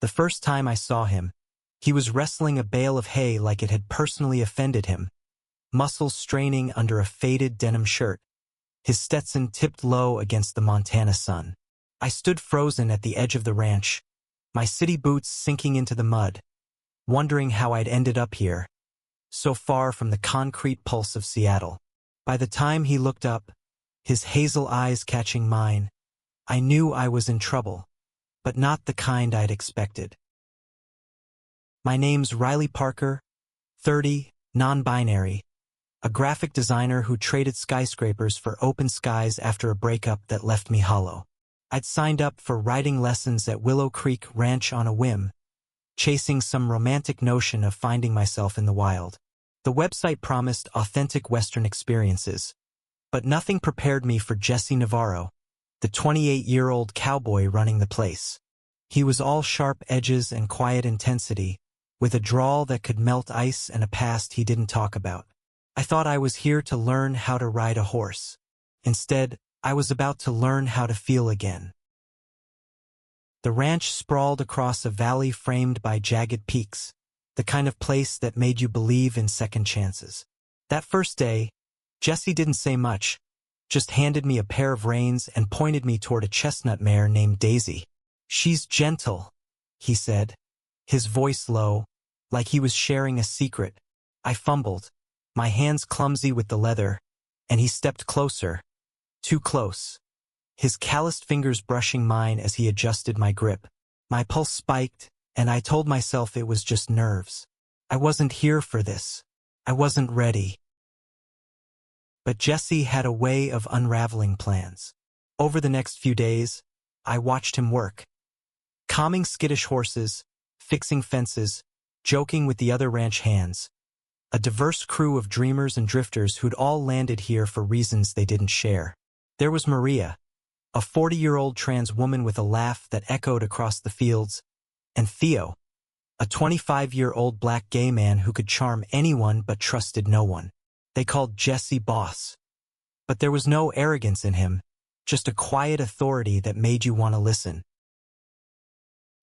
The first time I saw him, he was wrestling a bale of hay like it had personally offended him, muscles straining under a faded denim shirt, his Stetson tipped low against the Montana sun. I stood frozen at the edge of the ranch, my city boots sinking into the mud, wondering how I'd ended up here, so far from the concrete pulse of Seattle. By the time he looked up, his hazel eyes catching mine, I knew I was in trouble, but not the kind I'd expected. My name's Riley Parker, 30, non-binary, a graphic designer who traded skyscrapers for open skies after a breakup that left me hollow. I'd signed up for writing lessons at Willow Creek Ranch on a whim, chasing some romantic notion of finding myself in the wild. The website promised authentic Western experiences, but nothing prepared me for Jesse Navarro, the 28-year-old cowboy running the place. He was all sharp edges and quiet intensity, with a drawl that could melt ice and a past he didn't talk about. I thought I was here to learn how to ride a horse. Instead, I was about to learn how to feel again. The ranch sprawled across a valley framed by jagged peaks, the kind of place that made you believe in second chances. That first day, Jesse didn't say much, just handed me a pair of reins and pointed me toward a chestnut mare named Daisy. "She's gentle," he said, his voice low, like he was sharing a secret. I fumbled, my hands clumsy with the leather, and he stepped closer, too close, his calloused fingers brushing mine as he adjusted my grip. My pulse spiked, and I told myself it was just nerves. I wasn't here for this. I wasn't ready. But Jesse had a way of unraveling plans. Over the next few days, I watched him work, calming skittish horses, fixing fences, joking with the other ranch hands, a diverse crew of dreamers and drifters who'd all landed here for reasons they didn't share. There was Maria, a 40-year-old trans woman with a laugh that echoed across the fields, and Theo, a 25-year-old black gay man who could charm anyone but trusted no one. They called Jesse boss. But there was no arrogance in him, just a quiet authority that made you want to listen.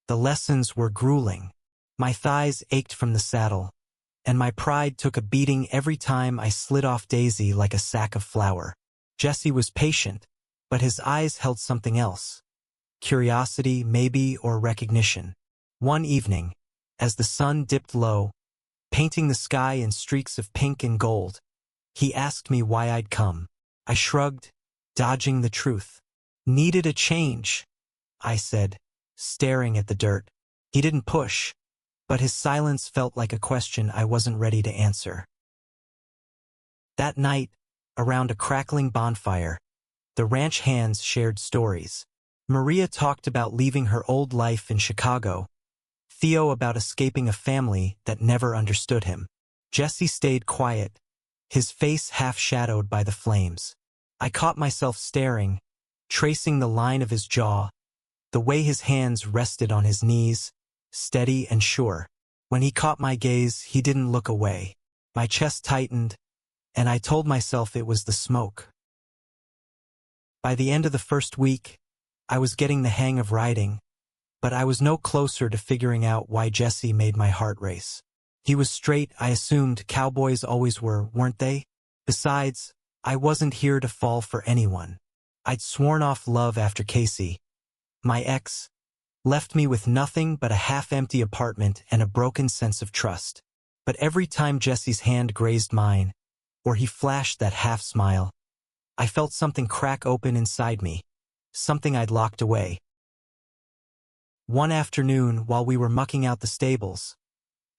The lessons were grueling. My thighs ached from the saddle, and my pride took a beating every time I slid off Daisy like a sack of flour. Jesse was patient, but his eyes held something else. Curiosity, maybe, or recognition. One evening, as the sun dipped low, painting the sky in streaks of pink and gold, he asked me why I'd come. I shrugged, dodging the truth. "Needed a change," I said, staring at the dirt. He didn't push, but his silence felt like a question I wasn't ready to answer. That night, around a crackling bonfire, the ranch hands shared stories. Maria talked about leaving her old life in Chicago, Theo about escaping a family that never understood him. Jesse stayed quiet, his face half-shadowed by the flames. I caught myself staring, tracing the line of his jaw, the way his hands rested on his knees, steady and sure. When he caught my gaze, he didn't look away. My chest tightened, and I told myself it was the smoke. By the end of the first week, I was getting the hang of riding, but I was no closer to figuring out why Jesse made my heart race. He was straight, I assumed cowboys always were, weren't they? Besides, I wasn't here to fall for anyone. I'd sworn off love after Casey, my ex, left me with nothing but a half-empty apartment and a broken sense of trust. But every time Jesse's hand grazed mine, or he flashed that half-smile, I felt something crack open inside me, something I'd locked away. One afternoon, while we were mucking out the stables,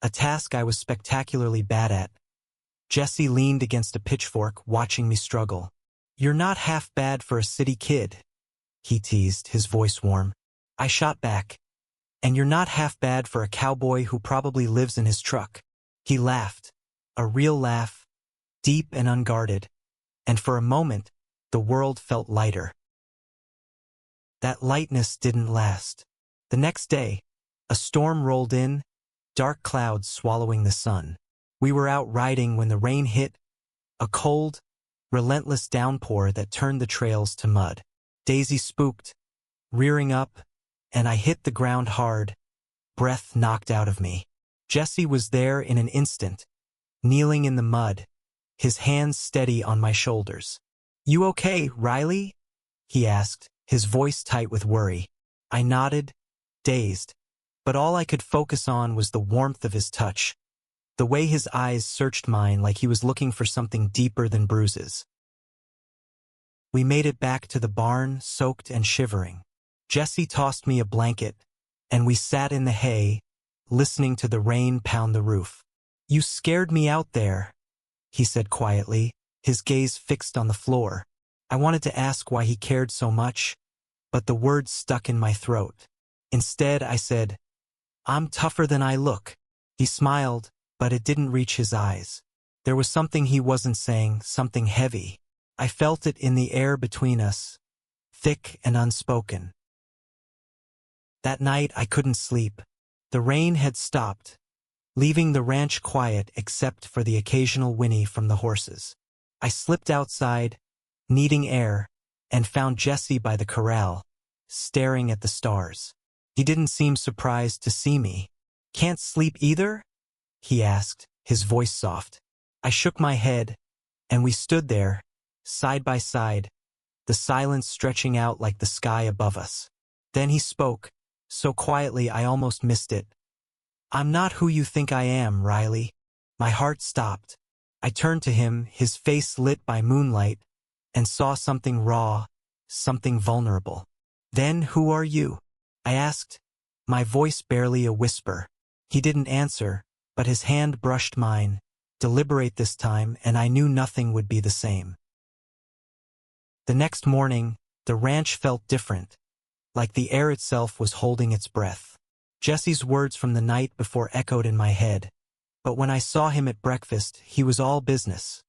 a task I was spectacularly bad at, Jesse leaned against a pitchfork, watching me struggle. "You're not half bad for a city kid," he teased, his voice warm. I shot back. "And you're not half bad for a cowboy who probably lives in his truck." He laughed, a real laugh, deep and unguarded, and for a moment, the world felt lighter. That lightness didn't last. The next day, a storm rolled in, dark clouds swallowing the sun. We were out riding when the rain hit, a cold, relentless downpour that turned the trails to mud. Daisy spooked, rearing up, and I hit the ground hard, breath knocked out of me. Jesse was there in an instant, kneeling in the mud, his hands steady on my shoulders. "You okay, Riley?" he asked, his voice tight with worry. I nodded, dazed, but all I could focus on was the warmth of his touch, the way his eyes searched mine like he was looking for something deeper than bruises. We made it back to the barn, soaked and shivering. Jesse tossed me a blanket, and we sat in the hay, listening to the rain pound the roof. "You scared me out there," he said quietly, his gaze fixed on the floor. I wanted to ask why he cared so much, but the words stuck in my throat. Instead, I said, "I'm tougher than I look." He smiled, but it didn't reach his eyes. There was something he wasn't saying, something heavy. I felt it in the air between us, thick and unspoken. That night I couldn't sleep. The rain had stopped, leaving the ranch quiet except for the occasional whinny from the horses. I slipped outside, needing air, and found Jesse by the corral, staring at the stars. He didn't seem surprised to see me. "Can't sleep either?" he asked, his voice soft. I shook my head, and we stood there, side by side, the silence stretching out like the sky above us. Then he spoke, so quietly I almost missed it. "I'm not who you think I am, Riley." My heart stopped. I turned to him, his face lit by moonlight, and saw something raw, something vulnerable. "Then who are you?" I asked, my voice barely a whisper. He didn't answer, but his hand brushed mine, deliberate this time, and I knew nothing would be the same. The next morning, the ranch felt different, like the air itself was holding its breath. Jesse's words from the night before echoed in my head, but when I saw him at breakfast, he was all business.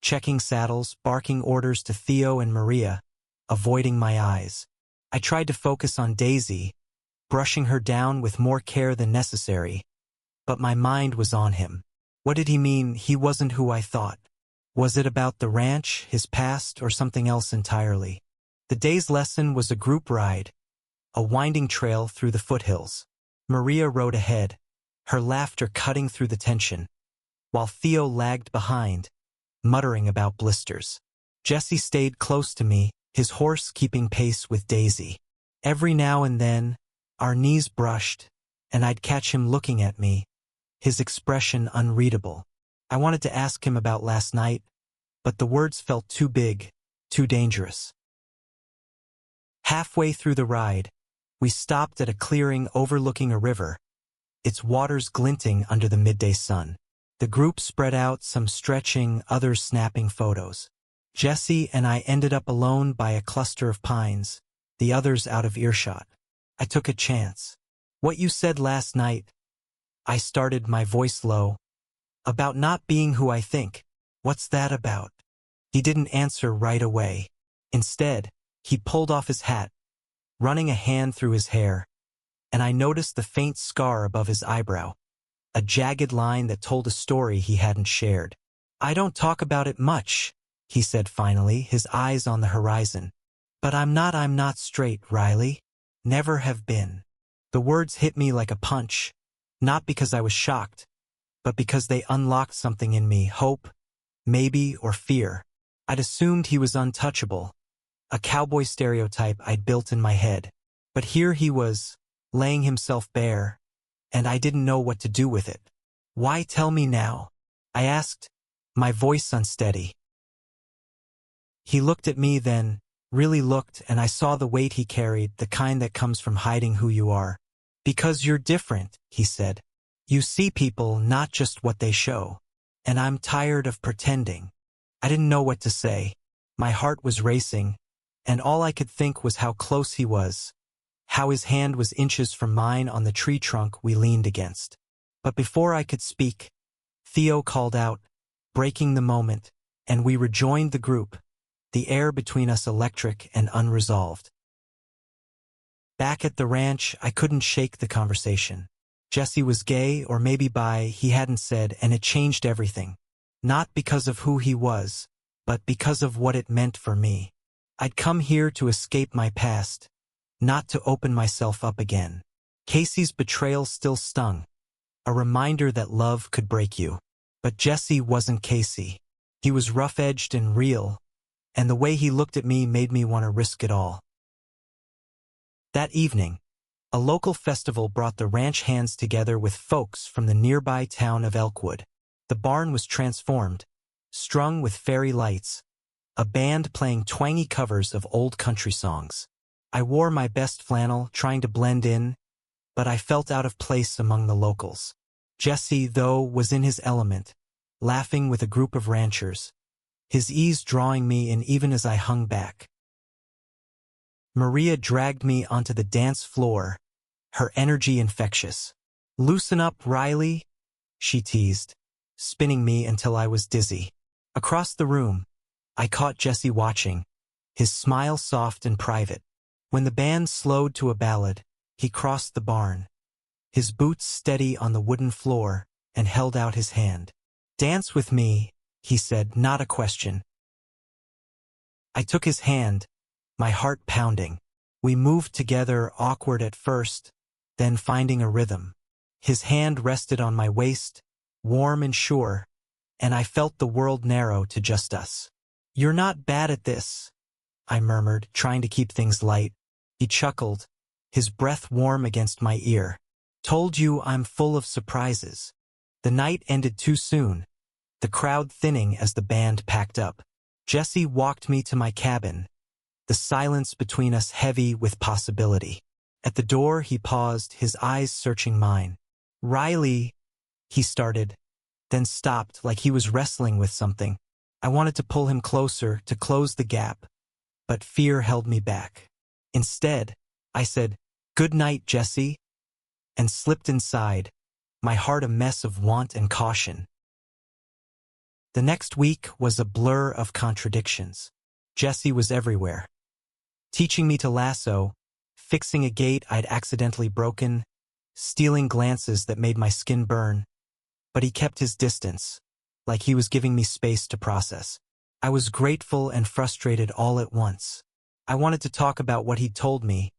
Checking saddles, barking orders to Theo and Maria, avoiding my eyes. I tried to focus on Daisy, brushing her down with more care than necessary, but my mind was on him. What did he mean he wasn't who I thought? Was it about the ranch, his past, or something else entirely? The day's lesson was a group ride, a winding trail through the foothills. Maria rode ahead, her laughter cutting through the tension, while Theo lagged behind, muttering about blisters. Jesse stayed close to me, his horse keeping pace with Daisy. Every now and then, our knees brushed, and I'd catch him looking at me, his expression unreadable. I wanted to ask him about last night, but the words felt too big, too dangerous. Halfway through the ride, we stopped at a clearing overlooking a river, its waters glinting under the midday sun. The group spread out, some stretching, others snapping photos. Jesse and I ended up alone by a cluster of pines, the others out of earshot. I took a chance. "What you said last night," I started, my voice low, "about not being who I think. What's that about?" He didn't answer right away. Instead, he pulled off his hat, running a hand through his hair, and I noticed the faint scar above his eyebrow, a jagged line that told a story he hadn't shared. "I don't talk about it much," he said finally, his eyes on the horizon. "But I'm not straight, Riley. Never have been." The words hit me like a punch, not because I was shocked, but because they unlocked something in me, hope, maybe, or fear. I'd assumed he was untouchable, a cowboy stereotype I'd built in my head. But here he was, laying himself bare, and I didn't know what to do with it. "Why tell me now?" I asked, my voice unsteady. He looked at me then, really looked, and I saw the weight he carried, the kind that comes from hiding who you are. "Because you're different," he said. "You see people, not just what they show. And I'm tired of pretending." I didn't know what to say. My heart was racing, and all I could think was how close he was, how his hand was inches from mine on the tree trunk we leaned against. But before I could speak, Theo called out, breaking the moment, and we rejoined the group, the air between us electric and unresolved. Back at the ranch, I couldn't shake the conversation. Jesse was gay, or maybe bi, he hadn't said, and it changed everything. Not because of who he was, but because of what it meant for me. I'd come here to escape my past, not to open myself up again. Casey's betrayal still stung, a reminder that love could break you. But Jesse wasn't Casey. He was rough-edged and real, and the way he looked at me made me want to risk it all. That evening, a local festival brought the ranch hands together with folks from the nearby town of Elkwood. The barn was transformed, strung with fairy lights, a band playing twangy covers of old country songs. I wore my best flannel, trying to blend in, but I felt out of place among the locals. Jesse, though, was in his element, laughing with a group of ranchers, his ease drawing me in even as I hung back. Maria dragged me onto the dance floor, her energy infectious. "Loosen up, Riley," she teased, spinning me until I was dizzy. Across the room, I caught Jesse watching, his smile soft and private. When the band slowed to a ballad, he crossed the barn, his boots steady on the wooden floor, and held out his hand. "Dance with me," he said, not a question. I took his hand, my heart pounding. We moved together, awkward at first, then finding a rhythm. His hand rested on my waist, warm and sure, and I felt the world narrow to just us. "You're not bad at this," I murmured, trying to keep things light. He chuckled, his breath warm against my ear. "Told you I'm full of surprises." The night ended too soon, the crowd thinning as the band packed up. Jesse walked me to my cabin, the silence between us heavy with possibility. At the door he paused, his eyes searching mine. "Riley," he started, then stopped like he was wrestling with something. I wanted to pull him closer, to close the gap, but fear held me back. Instead, I said, "Good night, Jesse," and slipped inside, my heart a mess of want and caution. The next week was a blur of contradictions. Jesse was everywhere, teaching me to lasso, fixing a gate I'd accidentally broken, stealing glances that made my skin burn. But he kept his distance, like he was giving me space to process. I was grateful and frustrated all at once. I wanted to talk about what he'd told me,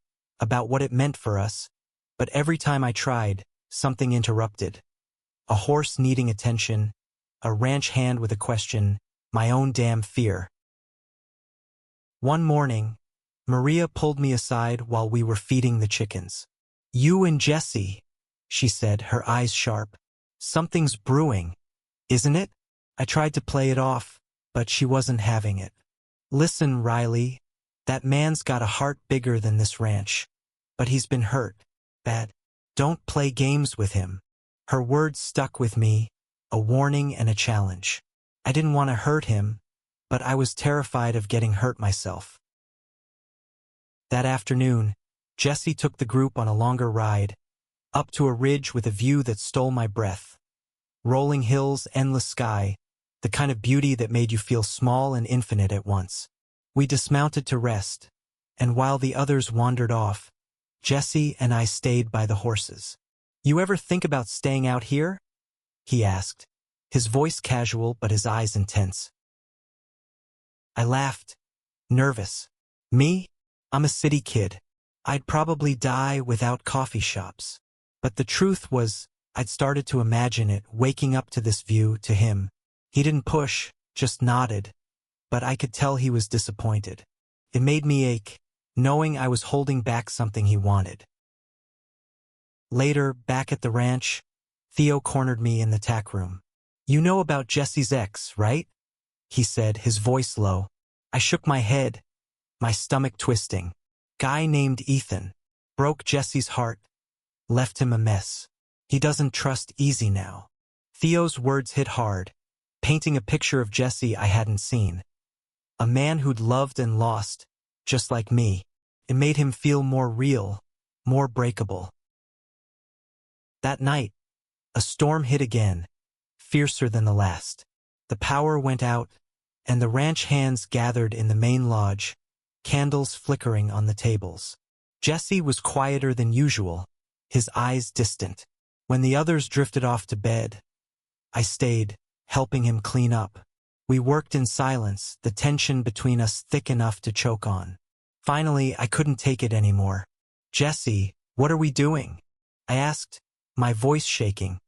about what it meant for us, but every time I tried, something interrupted. A horse needing attention, a ranch hand with a question, my own damn fear. One morning, Maria pulled me aside while we were feeding the chickens. "You and Jesse," she said, her eyes sharp. "Something's brewing, isn't it?" I tried to play it off, but she wasn't having it. "Listen, Riley, that man's got a heart bigger than this ranch. But he's been hurt, bad. Don't play games with him." Her words stuck with me, a warning and a challenge. I didn't want to hurt him, but I was terrified of getting hurt myself. That afternoon, Jesse took the group on a longer ride, up to a ridge with a view that stole my breath. Rolling hills, endless sky, the kind of beauty that made you feel small and infinite at once. We dismounted to rest, and while the others wandered off, Jesse and I stayed by the horses. "You ever think about staying out here?" he asked, his voice casual but his eyes intense. I laughed, nervous. "Me? I'm a city kid. I'd probably die without coffee shops." But the truth was, I'd started to imagine it, waking up to this view, to him. He didn't push, just nodded, but I could tell he was disappointed. It made me ache, knowing I was holding back something he wanted. Later, back at the ranch, Theo cornered me in the tack room. "You know about Jesse's ex, right?" he said, his voice low. I shook my head, my stomach twisting. "Guy named Ethan. Broke Jesse's heart. Left him a mess. He doesn't trust Easy now." Theo's words hit hard, painting a picture of Jesse I hadn't seen. A man who'd loved and lost, just like me. It made him feel more real, more breakable. That night, a storm hit again, fiercer than the last. The power went out, and the ranch hands gathered in the main lodge, candles flickering on the tables. Jesse was quieter than usual, his eyes distant. When the others drifted off to bed, I stayed, helping him clean up. We worked in silence, the tension between us thick enough to choke on. Finally, I couldn't take it anymore. "Jesse, what are we doing?" I asked, my voice shaking.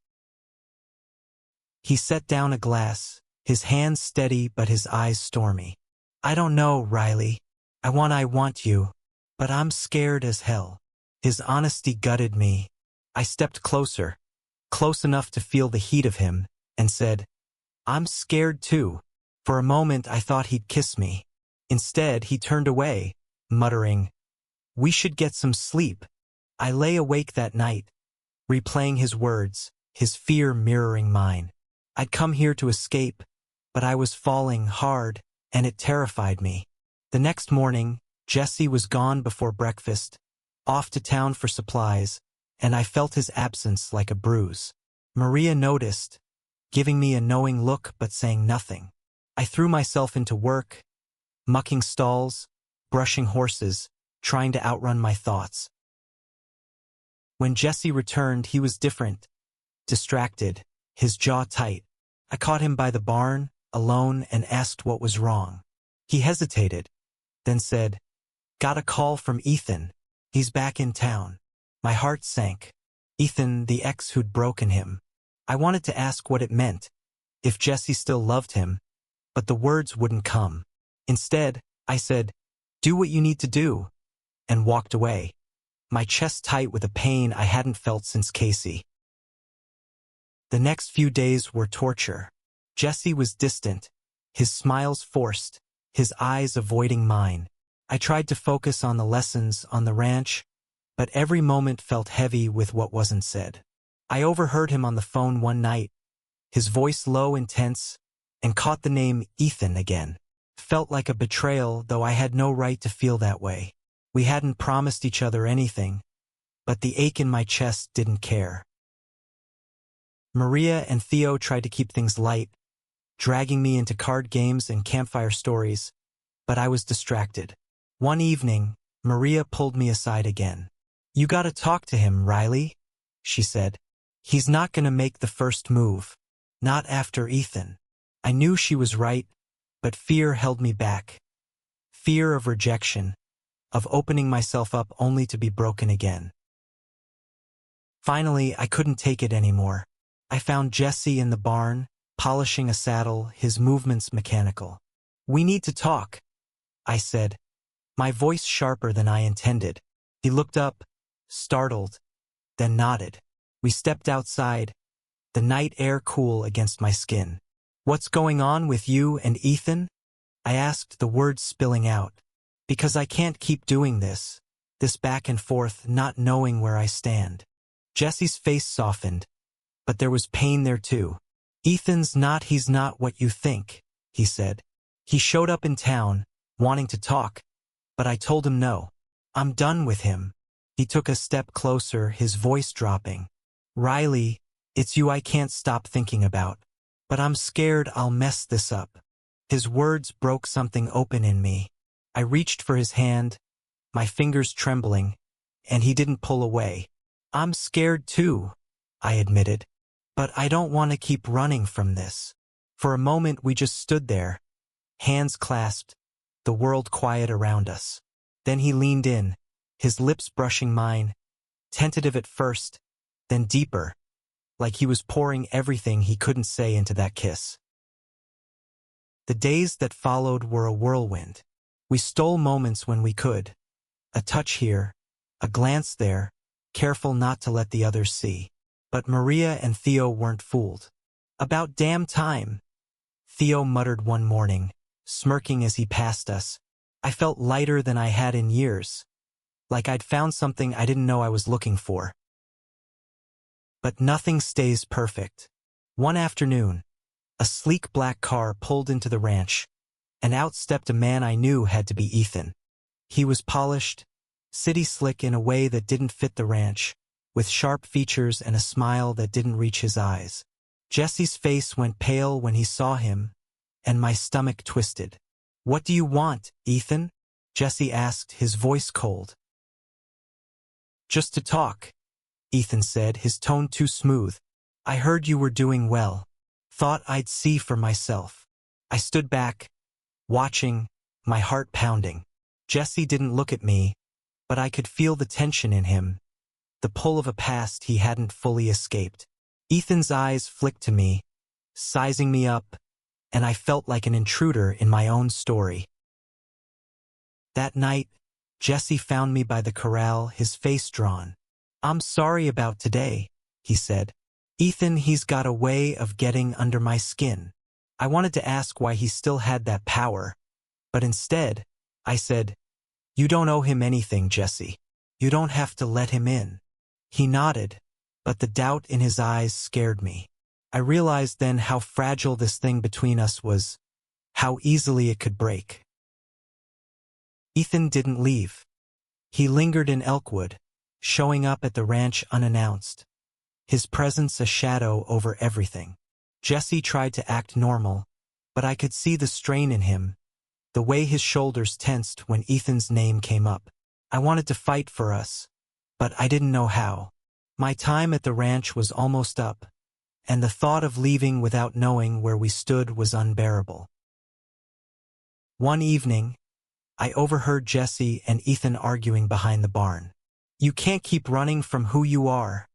He set down a glass, his hands steady but his eyes stormy. I don't know, Riley. I want you, but I'm scared as hell. His honesty gutted me. I stepped closer, close enough to feel the heat of him, and said, I'm scared too. For a moment I thought he'd kiss me. Instead, he turned away, muttering, we should get some sleep. I lay awake that night, replaying his words, his fear mirroring mine. I'd come here to escape, but I was falling hard, and it terrified me. The next morning, Jesse was gone before breakfast, off to town for supplies, and I felt his absence like a bruise. Maria noticed, giving me a knowing look but saying nothing. I threw myself into work, mucking stalls, brushing horses, trying to outrun my thoughts. When Jesse returned, he was different, distracted, his jaw tight. I caught him by the barn, alone, and asked what was wrong. He hesitated, then said, got a call from Ethan. He's back in town. My heart sank. Ethan, the ex who'd broken him. I wanted to ask what it meant, if Jesse still loved him, but the words wouldn't come. Instead, I said, do what you need to do, and walked away, my chest tight with a pain I hadn't felt since Casey. The next few days were torture. Jesse was distant, his smiles forced, his eyes avoiding mine. I tried to focus on the lessons on the ranch, but every moment felt heavy with what wasn't said. I overheard him on the phone one night, his voice low and tense, and caught the name Ethan again. Felt like a betrayal, though I had no right to feel that way. We hadn't promised each other anything, but the ache in my chest didn't care. Maria and Theo tried to keep things light, dragging me into card games and campfire stories, but I was distracted. One evening, Maria pulled me aside again. You gotta talk to him, Riley, she said. He's not gonna make the first move. Not after Ethan. I knew she was right, but fear held me back. Fear of rejection, of opening myself up only to be broken again. Finally, I couldn't take it anymore. I found Jesse in the barn, polishing a saddle, his movements mechanical. We need to talk, I said, my voice sharper than I intended. He looked up, startled, then nodded. We stepped outside, the night air cool against my skin. What's going on with you and Ethan? I asked, the words spilling out. Because I can't keep doing this back and forth, not knowing where I stand. Jesse's face softened, but there was pain there too. He's not what you think, he said. He showed up in town, wanting to talk, but I told him no. I'm done with him. He took a step closer, his voice dropping. Riley, it's you I can't stop thinking about. But I'm scared I'll mess this up. His words broke something open in me. I reached for his hand, my fingers trembling, and he didn't pull away. I'm scared too, I admitted. But I don't want to keep running from this. For a moment we just stood there, hands clasped, the world quiet around us. Then he leaned in, his lips brushing mine, tentative at first, then deeper, like he was pouring everything he couldn't say into that kiss. The days that followed were a whirlwind. We stole moments when we could. A touch here, a glance there, careful not to let the others see. But Maria and Theo weren't fooled. About damn time, Theo muttered one morning, smirking as he passed us. I felt lighter than I had in years, like I'd found something I didn't know I was looking for. But nothing stays perfect. One afternoon, a sleek black car pulled into the ranch, and out stepped a man I knew had to be Ethan. He was polished, city slick in a way that didn't fit the ranch, with sharp features and a smile that didn't reach his eyes. Jesse's face went pale when he saw him, and my stomach twisted. What do you want, Ethan? Jesse asked, his voice cold. Just to talk, Ethan said, his tone too smooth. I heard you were doing well. Thought I'd see for myself. I stood back, watching, my heart pounding. Jesse didn't look at me, but I could feel the tension in him, the pull of a past he hadn't fully escaped. Ethan's eyes flicked to me, sizing me up, and I felt like an intruder in my own story. That night, Jesse found me by the corral, his face drawn. "I'm sorry about today," he said. "Ethan, he's got a way of getting under my skin." I wanted to ask why he still had that power, but instead, I said, "You don't owe him anything, Jesse. You don't have to let him in." He nodded, but the doubt in his eyes scared me. I realized then how fragile this thing between us was, how easily it could break. Ethan didn't leave. He lingered in Elkwood, showing up at the ranch unannounced, his presence a shadow over everything. Jesse tried to act normal, but I could see the strain in him, the way his shoulders tensed when Ethan's name came up. I wanted to fight for us, but I didn't know how. My time at the ranch was almost up, and the thought of leaving without knowing where we stood was unbearable. One evening, I overheard Jesse and Ethan arguing behind the barn. "You can't keep running from who you are,"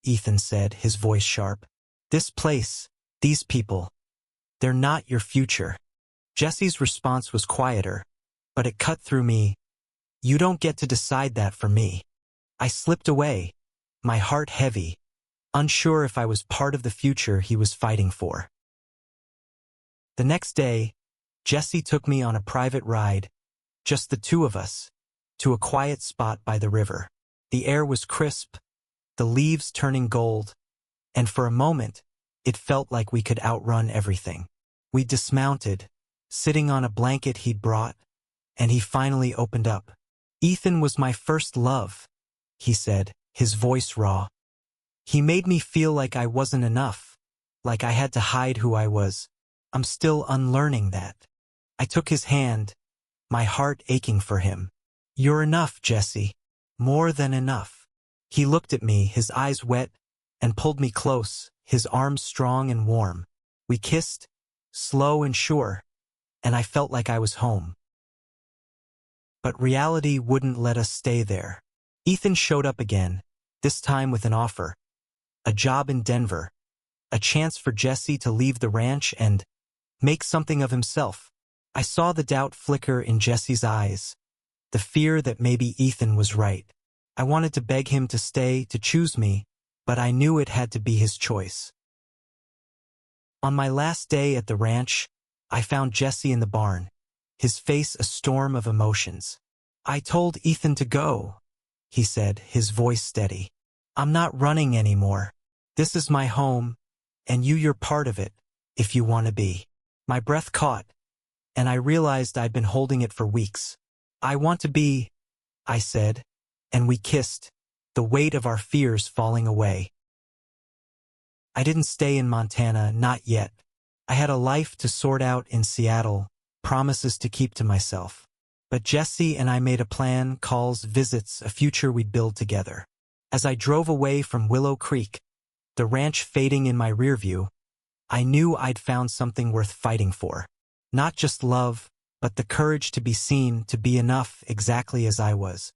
Ethan said, his voice sharp. "This place, these people, they're not your future." Jesse's response was quieter, but it cut through me. "You don't get to decide that for me." I slipped away, my heart heavy, unsure if I was part of the future he was fighting for. The next day, Jesse took me on a private ride, just the two of us, to a quiet spot by the river. The air was crisp, the leaves turning gold, and for a moment, it felt like we could outrun everything. We dismounted, sitting on a blanket he'd brought, and he finally opened up. "Ethan was my first love," he said, his voice raw. "He made me feel like I wasn't enough, like I had to hide who I was. I'm still unlearning that." I took his hand, my heart aching for him. "You're enough, Jesse. More than enough." He looked at me, his eyes wet, and pulled me close, his arms strong and warm. We kissed, slow and sure, and I felt like I was home. But reality wouldn't let us stay there. Ethan showed up again, this time with an offer. A job in Denver. A chance for Jesse to leave the ranch and make something of himself. I saw the doubt flicker in Jesse's eyes, the fear that maybe Ethan was right. I wanted to beg him to stay, to choose me, but I knew it had to be his choice. On my last day at the ranch, I found Jesse in the barn, his face a storm of emotions. "I told Ethan to go," he said, his voice steady. "I'm not running anymore. This is my home, and you're part of it, if you want to be." My breath caught, and I realized I'd been holding it for weeks. "I want to be," I said, and we kissed, the weight of our fears falling away. I didn't stay in Montana, not yet. I had a life to sort out in Seattle, promises to keep to myself. But Jesse and I made a plan, calls, visits, a future we'd build together. As I drove away from Willow Creek, the ranch fading in my rearview, I knew I'd found something worth fighting for. Not just love, but the courage to be seen, to be enough exactly as I was.